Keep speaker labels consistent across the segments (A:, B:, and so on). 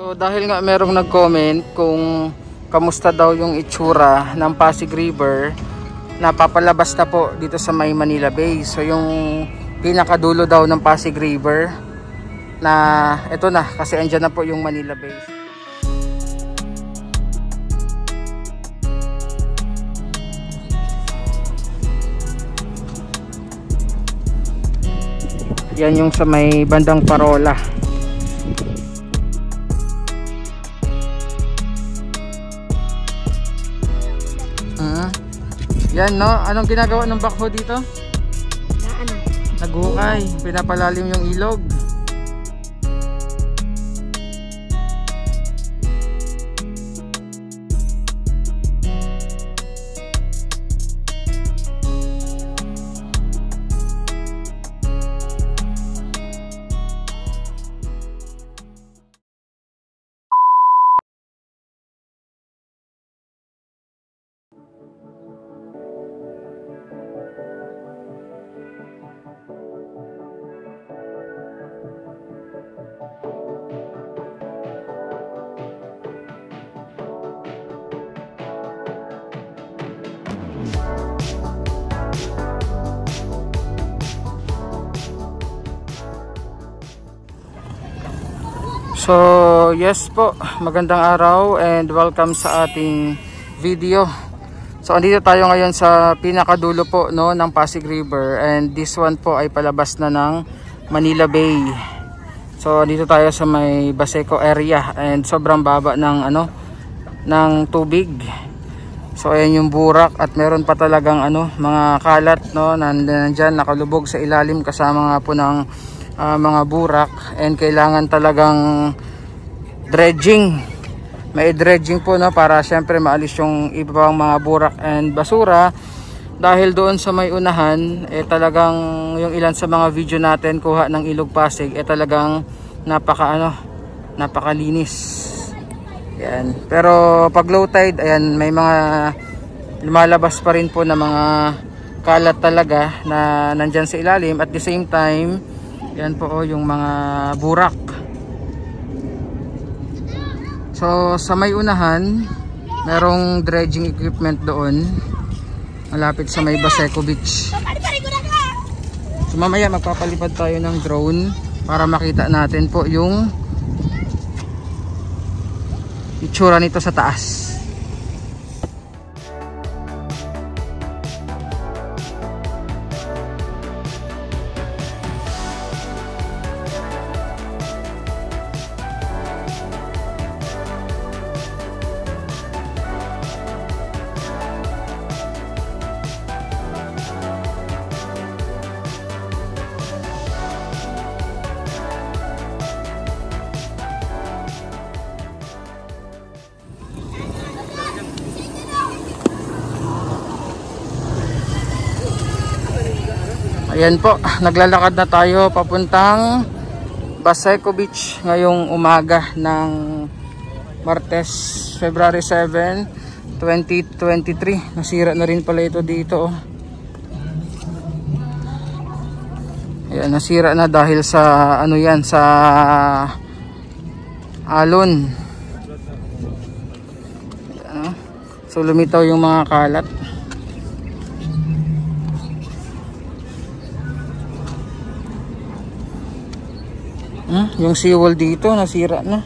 A: So dahil nga merong nag-comment kung kamusta daw yung itsura ng Pasig River, napapalabas na po dito sa may Manila Bay. So yung pinakadulo daw ng Pasig River na ito na, kasi andyan na po yung Manila Bay. Yan yung sa may bandang Parola. Yan no, anong ginagawa ng bakho dito? Naghukay, pinapalalim yung ilog. So yes po, magandang araw and welcome sa ating video. So andito tayo ngayon sa pinakadulo po no, ng Pasig River, and this one po ay palabas na ng Manila Bay. So andito tayo sa may Baseco area and sobrang baba ng ng tubig. So ayan yung burak at meron pa talagang mga kalat no, nandiyan nakalubog sa ilalim kasama nga po ng mga burak, and kailangan talagang dredging. May dredging po no, para syempre maalis yung ibang mga burak and basura, dahil doon sa may unahan talagang yung ilan sa mga video natin kuha ng Ilog Pasig talagang napakalinis. Yan. Pero pag low tide, ayan, may mga lumalabas pa rin po na mga kalat talaga na nandyan sa ilalim. At the same time, yan po yung mga burak. So sa may unahan, merong dredging equipment doon, malapit sa may Baseco Beach. So mamaya magpapalipad tayo ng drone para makita natin po yung itsura nito sa taas. Ayan po, naglalakad na tayo papuntang Baseco Beach ngayong umaga ng Martes, February 7, 2023. Nasira na rin pala ito dito. Ayan, nasira na dahil sa sa alon. Ayan, so lumitaw yung mga kalat. Yung seawall dito nasira na.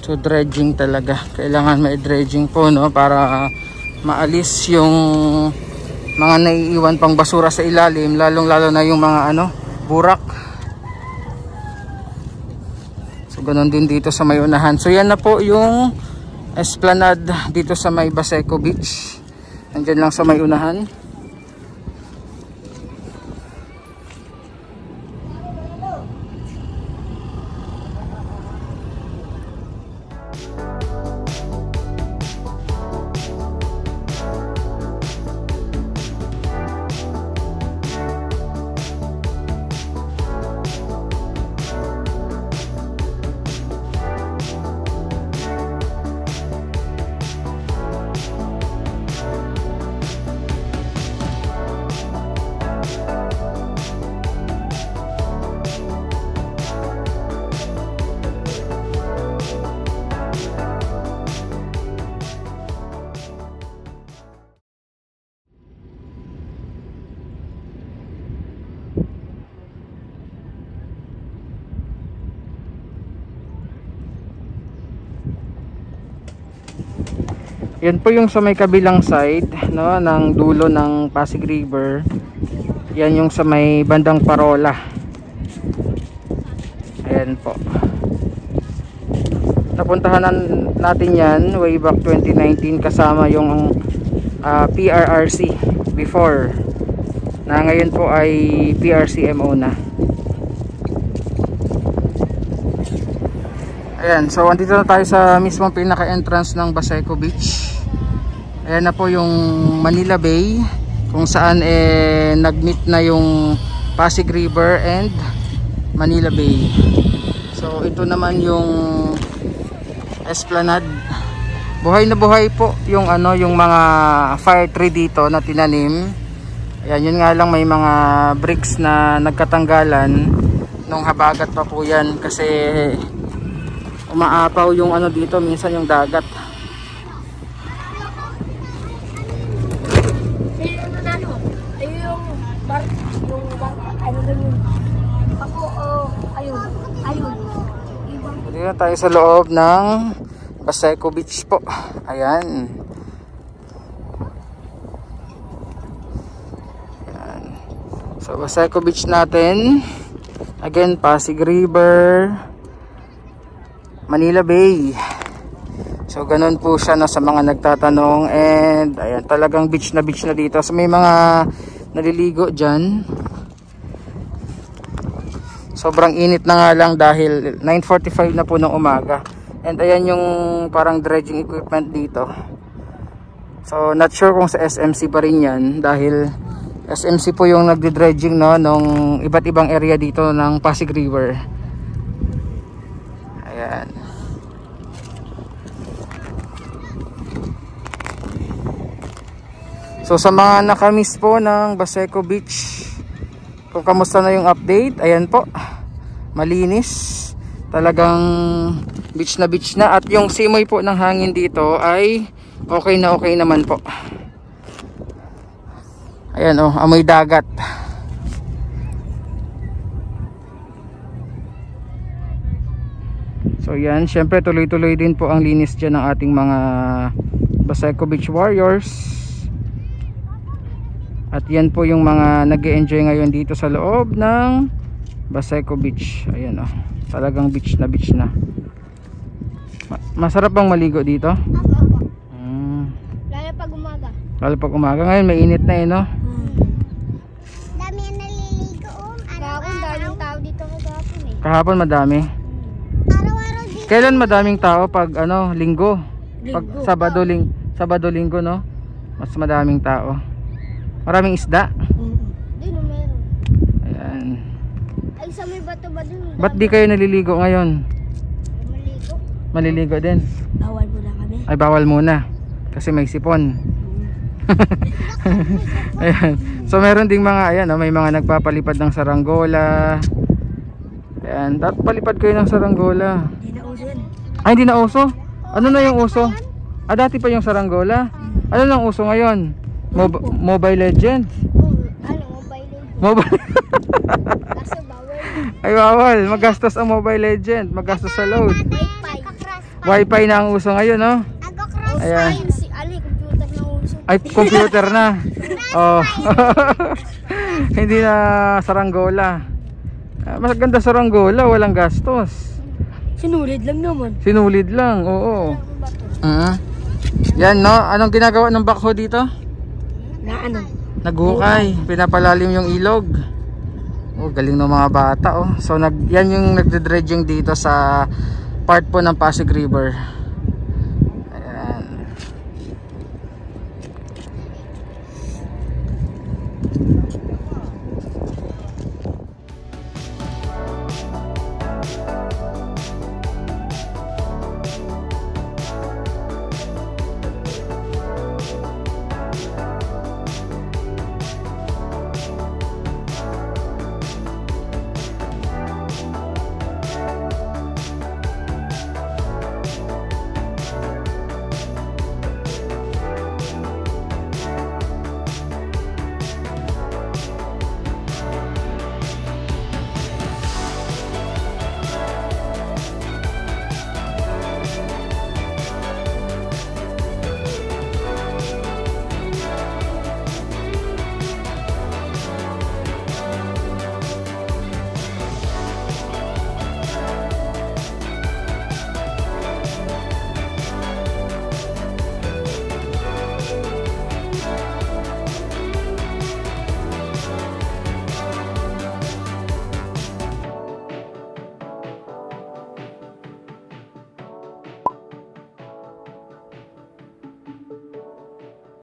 A: So dredging talaga, kailangan may dredging po no, para maalis yung mga naiiwan pang basura sa ilalim, lalong lalo na yung mga burak. So ganoon din dito sa may unahan. So yan na po yung esplanade dito sa may Baseco Beach. Nandiyan lang sa may unahan. Yan po yung sa may kabilang side, no, ng dulo ng Pasig River. Yan yung sa may bandang Parola. Ayan po. Napuntahan natin yan way back 2019 kasama yung PRRC before, na ngayon po ay PRCMO na. Ayan, so andito na tayo sa mismong pinaka-entrance ng Baseco Beach. Ayan na po yung Manila Bay, kung saan nag-meet na yung Pasig River and Manila Bay. So ito naman yung Esplanade. Buhay na buhay po yung yung mga fire tree dito na tinanim. Ayan, yun nga lang may mga bricks na nagkatanggalan nung habagat pa po yan kasi umaapaw yung dito, minsan yung dagat. Dito na tayo sa loob ng Baseco Beach po. Ayan. Ayan. So Baseco Beach natin. Again, Pasig River, Manila Bay. So ganun po siya na sa mga nagtatanong. And ayan, talagang beach na dito. So may mga naliligo dyan. Sobrang init na nga lang dahil 9:45 na po ng umaga. And ayan yung parang dredging equipment dito. So not sure kung sa SMC pa rin yan dahil SMC po yung nagdi-dredging, no, nung iba't ibang area dito ng Pasig River. Ayan. So sa mga nakamiss po ng Baseco Beach, kung kamusta na yung update, ayan po, malinis, talagang beach na, at yung simoy po ng hangin dito ay okay naman po. Ayan, oh, amoy dagat. So yan, syempre tuloy-tuloy din po ang linis dyan ng ating mga Baseco Beach Warriors. At yan po yung mga nag-e-enjoy ngayon dito sa loob ng Baseco Beach. Ayan, oh, talagang beach na. Masarap bang maligo dito?
B: Opo. Lalo pag umaga.
A: Lalo pag umaga. Ngayon mainit na no?
B: Dami yan naliligo. Kahapon daming tao dito kahapon eh.
A: Kahapon madami.
B: Araw-araw dito.
A: Kailan madaming tao? Pag linggo. Pag Sabado linggo, no? Mas madaming tao. Maraming isda.
B: Dino meron.
A: Ayan.
B: Ay sa may bato ba dun?
A: Ba't di kayo naliligo ngayon?
B: Maligo.
A: Maliligo din.
B: Bawal muna kami.
A: Ay, bawal muna kasi may sipon. Ayan. So meron ding mga may mga nagpapalipad ng saranggola. Ayan, dapat palipad kayo ng saranggola.
B: Hindi na uso yan.
A: Ay, hindi na uso? Ano na yung uso? Dati pa yung saranggola. Ano nang uso ngayon? Mobile Legends. Mobile.
B: Kaso bawal.
A: Ay, bawal. Magastos ang Mobile Legend. Magastos sa load. Wi-Fi na ang uso ngayon, no? Ayan.
B: Si Ali, computer na uso.
A: Ay, computer na. Oh. Hindi na saranggola. Mas ganda saranggola, walang gastos.
B: Sinulid lang naman.
A: Sinulid lang, oo. Yan, no? Anong ginagawa ng backhoe dito?
B: Na ano?
A: Naghukay, pinapalalim yung ilog. Oh, galing ng mga bata, oh. So yan yung nagde-dredging dito sa part po ng Pasig River.